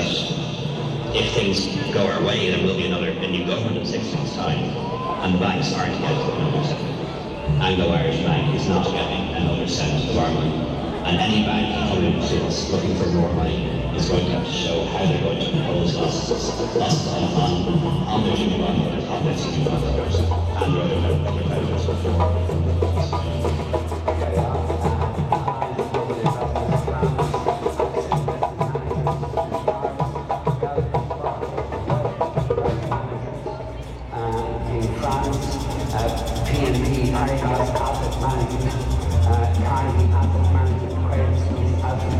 that if things go our way, there will be a new government in 6 months' time, and the banks aren't getting another cent. Anglo-Irish Bank is not getting another cent of our money. And any bank coming to us looking for more money is going to have to show how they're going to impose losses on their junior bondholders, on their senior bondholders, and their other creditors. PNP, Paribas Asset Management, Carnegie Asset Management, Credit Suisse Asset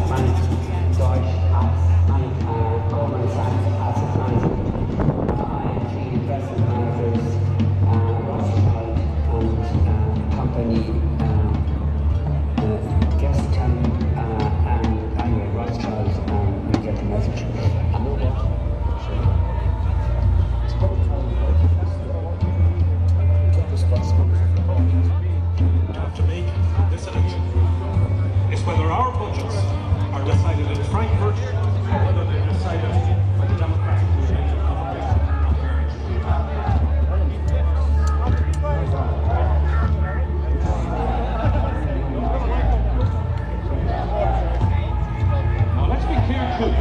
Management, Deutsche Asset Management, Goldman Sachs Asset Management, ING Investment Managers, Rothschild and Company, Gestam, and anyway, Rothschild, you get the message. To make this election is whether our budgets are decided in Frankfurt or whether they're decided by the democratically elected population of Ireland. Now let's be clear too.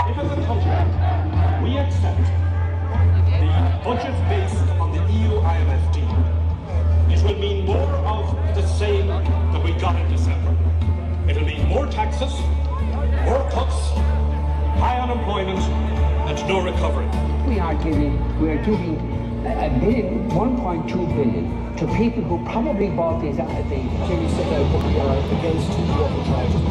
If as a country we accept the budget based on the EU-IMF deal, it will mean more of the same that we got in December. It will mean more taxes, more cuts, high unemployment, and no recovery. We are giving $1.2 billion to people who probably bought these. Clearly said out that we are against water charges.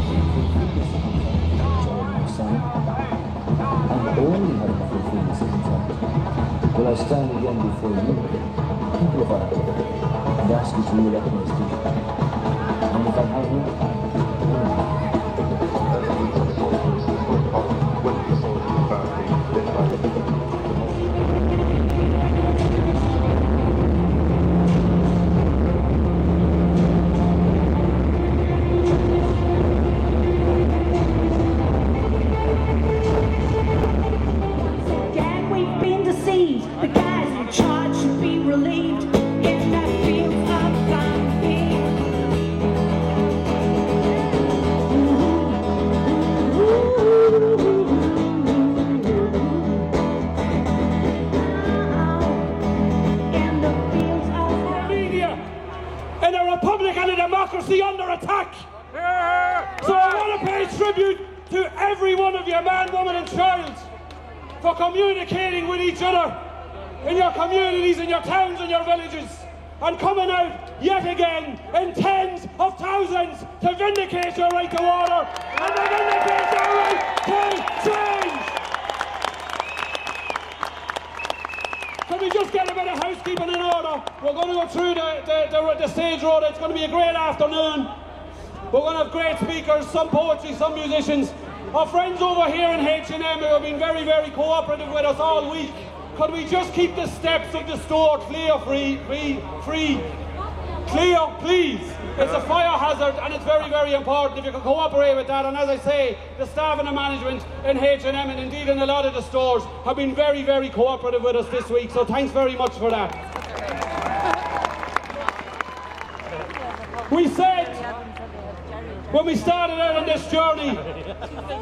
And only have fulfilled the contract. Will I stand again before you, people of Ireland, and ask you to re-elect me as Speaker? And if I have you, Again, we've been deceived. The guys in charge should be relieved. In that field of gambling. In the fields of Media in a republic and a democracy under attack. So I want to pay tribute to every one of you, man, woman and child, for communicating with each other in your communities, in your towns and your villages, and coming out yet again in tens of thousands to vindicate your right to water and to vindicate your right to change. Can we just get a bit of housekeeping in order? We're going to go through the stage road. It's going to be a great afternoon. We're going to have great speakers, some poetry, some musicians. Our friends over here in H&M who have been very, very cooperative with us all week. Could we just keep the steps of the store clear, clear, please? It's a fire hazard and it's very, very important if you can cooperate with that. And as I say, the staff and the management in H&M and indeed in a lot of the stores have been very, very cooperative with us this week. So thanks very much for that. We said when we started out on this journey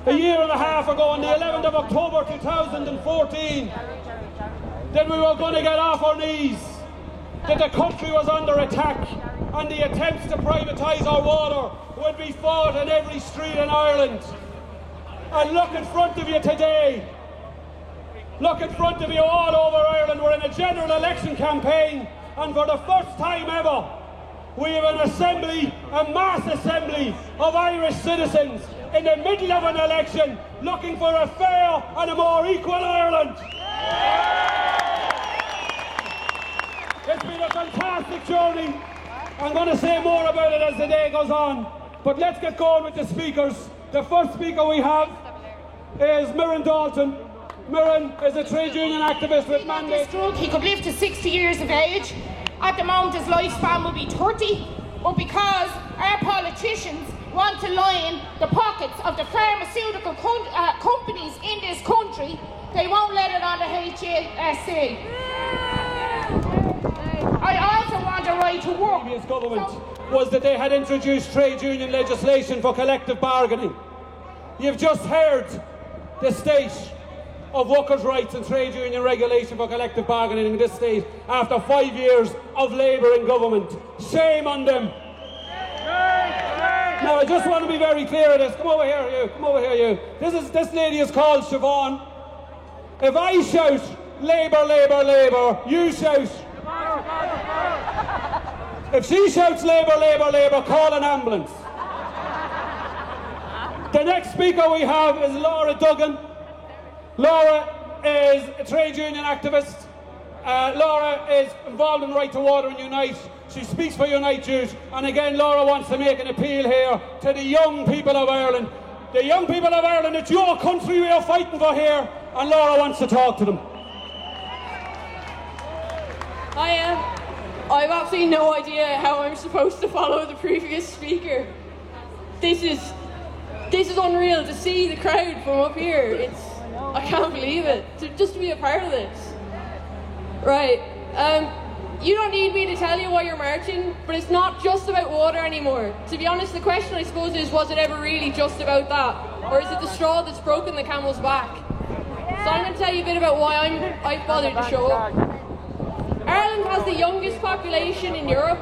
a year and a half ago on the 11th of October 2014 that we were going to get off our knees, that the country was under attack and the attempts to privatise our water would be fought in every street in Ireland. And look in front of you today. Look in front of you all over Ireland. We're in a general election campaign, and for the first time ever we have an assembly, a mass assembly of Irish citizens in the middle of an election looking for a fair and a more equal Ireland. It's been a fantastic journey. I'm going to say more about it as the day goes on. But let's get going with the speakers. The first speaker we have is Mirren Dalton. Mirren is a trade union activist with mandate. Stroke, he could live to 60 years of age. At the moment his lifespan will be 30, but because our politicians want to line the pockets of the pharmaceutical companies in this country, they won't let it on the HSE. I also want a right to work. The previous government was that they had introduced trade union legislation for collective bargaining. You've just heard the state of workers' rights and trade union regulation for collective bargaining in this state after 5 years of Labour in government. Shame on them. Now, I just want to be very clear of this. Come over here, you. Come over here, you. This lady is called Siobhan. If I shout Labour, Labour, Labour, you shout. If she shouts Labour, Labour, Labour, call an ambulance. The next speaker we have is Laura Duggan. Laura is a trade union activist. Laura is involved in Right to Water and Unite. She speaks for Unite Youth. And again, Laura wants to make an appeal here to the young people of Ireland. The young people of Ireland, it's your country we are fighting for here. And Laura wants to talk to them. I have absolutely no idea how I'm supposed to follow the previous speaker. This is unreal to see the crowd from up here. I can't believe it. Just to be a part of this. Right. You don't need me to tell you why you're marching, but it's not just about water anymore. To be honest, the question I suppose is, was it ever really just about that? Or is it the straw that's broken the camel's back? So I'm going to tell you a bit about why I've bothered to show up. Ireland has the youngest population in Europe.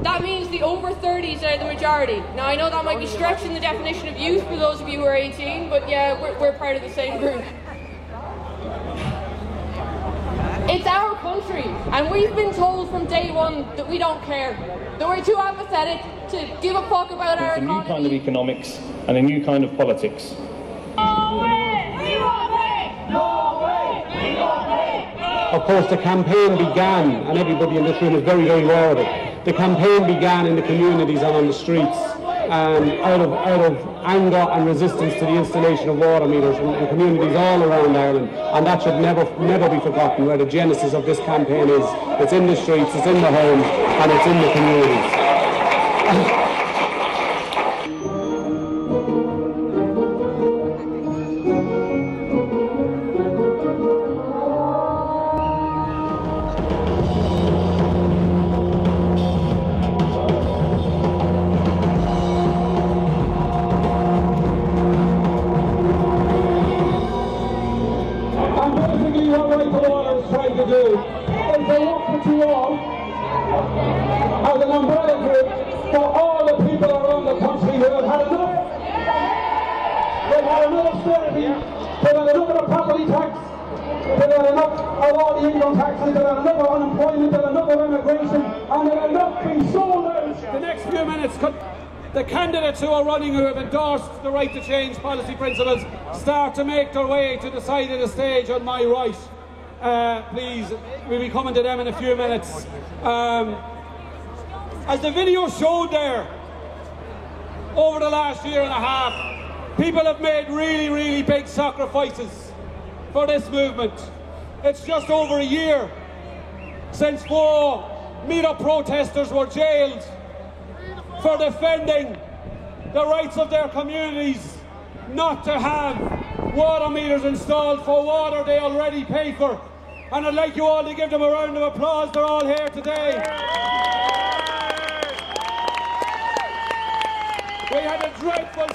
That means the over 30s are the majority. Now, I know that might be stretching the definition of youth for those of you who are 18, but yeah, we're part of the same group. It's our country, and we've been told from day one that we don't care, that we're too apathetic to give a fuck about our economy. It's a new kind of economics and a new kind of politics. No way! We want pay! No way! We want pay! Of course, the campaign began, and everybody in this room is very, very aware of it. The campaign began in the communities and on the streets, out of anger and resistance to the installation of water meters in communities all around Ireland, and that should never be forgotten. Where the genesis of this campaign is, it's in the streets, it's in the homes, and it's in the communities. Who have endorsed the right to change policy principles start to make their way to the side of the stage on my right. Please, we'll be coming to them in a few minutes. As the video showed there, over the last year and a half, people have made really, really big sacrifices for this movement. It's just over a year since 4 meet-up protesters were jailed for defending the rights of their communities not to have water meters installed for water they already pay for. And I'd like you all to give them a round of applause. They're all here today. We had a dreadful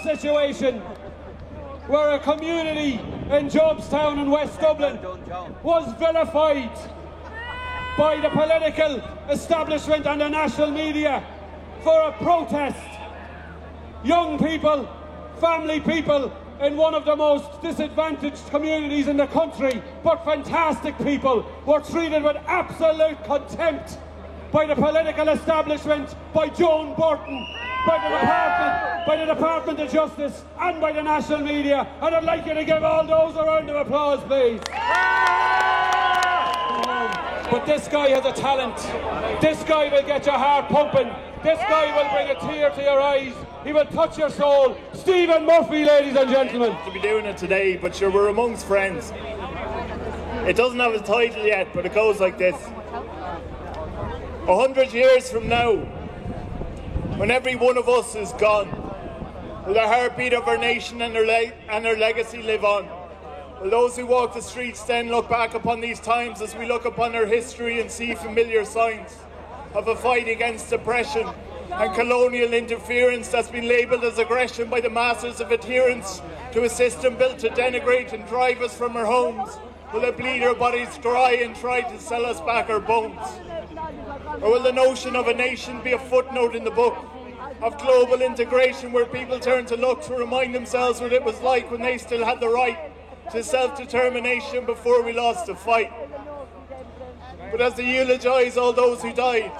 situation where a community in Jobstown in West Dublin was vilified by the political establishment and the national media for a protest. Young people, family people in one of the most disadvantaged communities in the country, but fantastic people, were treated with absolute contempt by the political establishment, by Joan Burton, by the Department of Justice and by the national media. And I'd like you to give all those a round of applause, please. But this guy has a talent. This guy will get your heart pumping. This guy will bring a tear to your eyes. He will touch your soul. Stephen Murphy, ladies and gentlemen. To be doing it today, but sure, we're amongst friends. It doesn't have a title yet, but it goes like this. 100 years from now, when every one of us is gone, will the heartbeat of our nation and our legacy live on? Will those who walk the streets then look back upon these times as we look upon our history and see familiar signs of a fight against oppression and colonial interference that's been labelled as aggression by the masses of adherents to a system built to denigrate and drive us from our homes? Will they bleed our bodies dry and try to sell us back our bones? Or will the notion of a nation be a footnote in the book of global integration where people turn to look to remind themselves what it was like when they still had the right to self-determination before we lost the fight? But as they eulogise all those who died,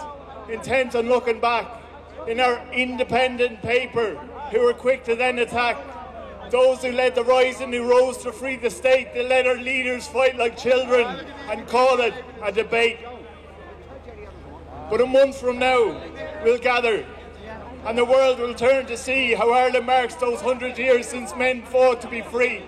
intent on looking back, in our independent paper, who were quick to then attack those who led the rising, who rose to free the state, they let our leaders fight like children and call it a debate. But a month from now, we'll gather, and the world will turn to see how Ireland marks those 100 years since men fought to be free.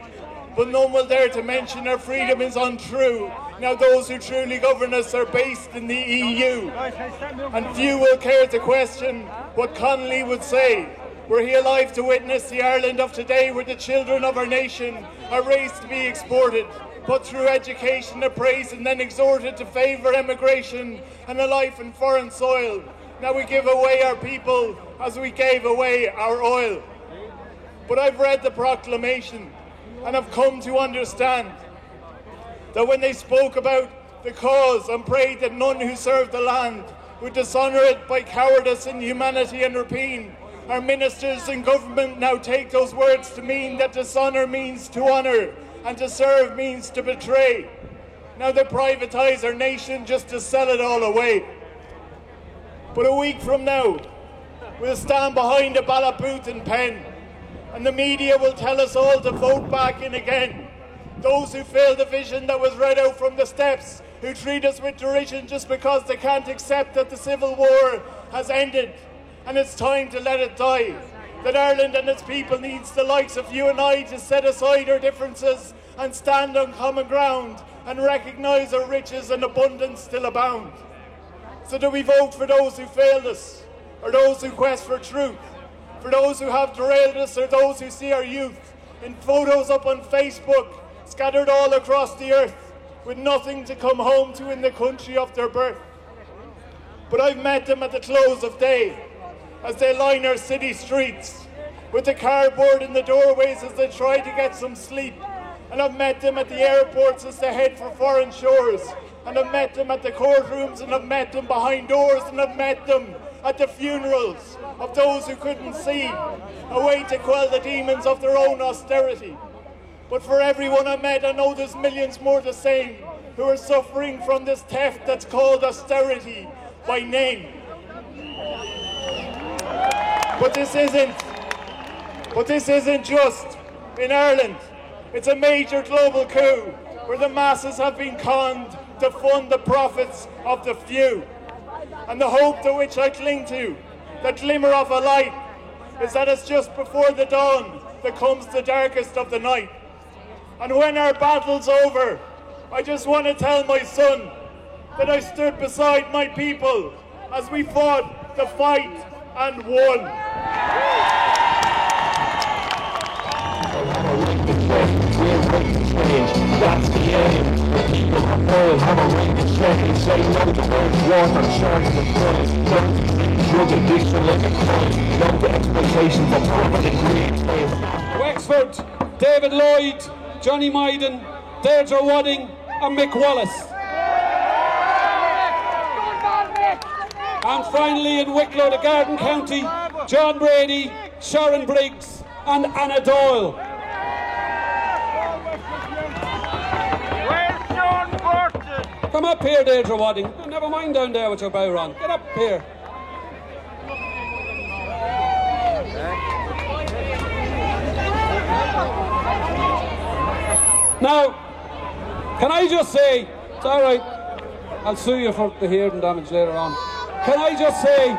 But none will dare to mention our freedom is untrue. Now those who truly govern us are based in the EU. And few will care to question what Connolly would say, were he alive to witness the Ireland of today, where the children of our nation are raised to be exported, put through education, appraised and then exhorted to favour emigration and a life in foreign soil. Now we give away our people as we gave away our oil. But I've read the proclamation and have come to understand that when they spoke about the cause and prayed that none who served the land would dishonour it by cowardice, inhumanity and rapine, our ministers and government now take those words to mean that dishonour means to honour and to serve means to betray. Now they privatise our nation just to sell it all away. But a week from now, we'll stand behind a ballot booth and pen, and the media will tell us all to vote back in again. Those who fail the vision that was read out from the steps, who treat us with derision just because they can't accept that the civil war has ended and it's time to let it die. That Ireland and its people needs the likes of you and I to set aside our differences and stand on common ground and recognise our riches and abundance still abound. So do we vote for those who failed us, or those who quest for truth, for those who have derailed us, or those who see our youth in photos up on Facebook, scattered all across the earth, with nothing to come home to in the country of their birth? But I've met them at the close of day, as they line our city streets, with the cardboard in the doorways as they try to get some sleep. And I've met them at the airports as they head for foreign shores. And I've met them at the courtrooms, and I've met them behind doors, and I've met them at the funerals of those who couldn't see, a way to quell the demons of their own austerity. But for everyone I met, I know there's millions more the same, who are suffering from this theft that's called austerity by name. But this isn't just in Ireland. It's a major global coup where the masses have been conned to fund the profits of the few. And the hope to which I cling to, the glimmer of a light, is that it's just before the dawn that comes the darkest of the night. And when our battle's over, I just want to tell my son that I stood beside my people as we fought the fight and won. That's the aim. The people of Wales have a right to say, say no to words, water, sharks and boys. Don't drug addiction like a crime. Don't get exploitation for profit and greed. Wexford, David Lloyd, Johnny Maiden, Deirdre Wadding and Mick Wallace. And finally in Wicklow, the Garden County, John Brady, Sharon Briggs and Anna Doyle. Come up here, Deirdre Wadding. Never mind down there with your bow on. Get up here. Now, can I just say, it's all right, I'll sue you for the hearing damage later on. Can I just say,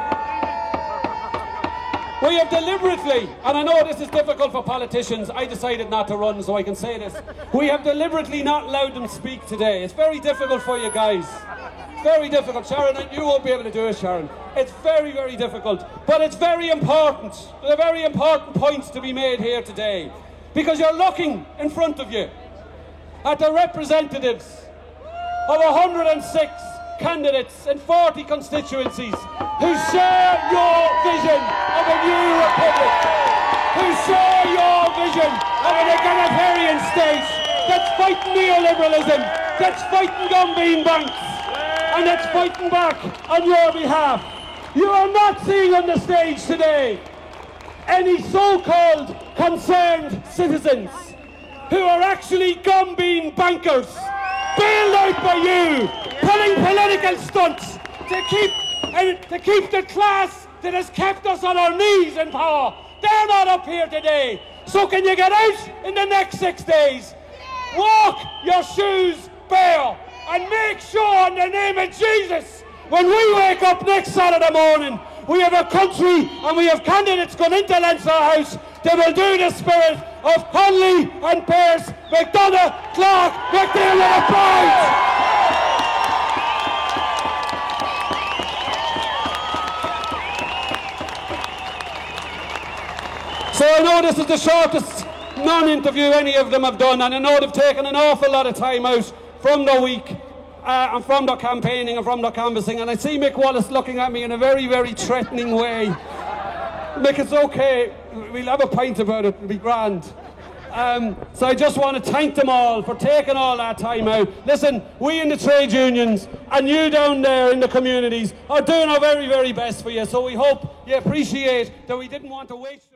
we have deliberately, and I know this is difficult for politicians, I decided not to run so I can say this, we have deliberately not allowed them speak today. It's very difficult for you guys. very difficult. Sharon, you won't be able to do it, Sharon. It's very, very difficult. But it's very important. There are very important points to be made here today. Because you're looking in front of you at the representatives of 106 candidates in 40 constituencies who share your vision of a new republic, who share your vision of an egalitarian state that's fighting neoliberalism, that's fighting Gumbean banks, and that's fighting back on your behalf. You are not seeing on the stage today any so-called concerned citizens who are actually Gumbean bankers, bailed out by you, pulling political stunts to keep the class that has kept us on our knees in power. They're not up here today. So can you get out in the next 6 days? Walk your shoes bare and make sure in the name of Jesus, when we wake up next Saturday morning, we have a country and we have candidates going into Leinster House that will do the spirit of Conley and Pearse, McDonough, Clark, McNeil and Boyd. So I know this is the shortest non-interview any of them have done, and I know they've taken an awful lot of time out from the week and from the campaigning and from the canvassing, and I see Mick Wallace looking at me in a very, very threatening way. Mick, it's okay, we'll have a pint about it, it'll be grand. So I just want to thank them all for taking all that time out. Listen, we in the trade unions and you down there in the communities are doing our very, very best for you, so we hope you appreciate that we didn't want to waste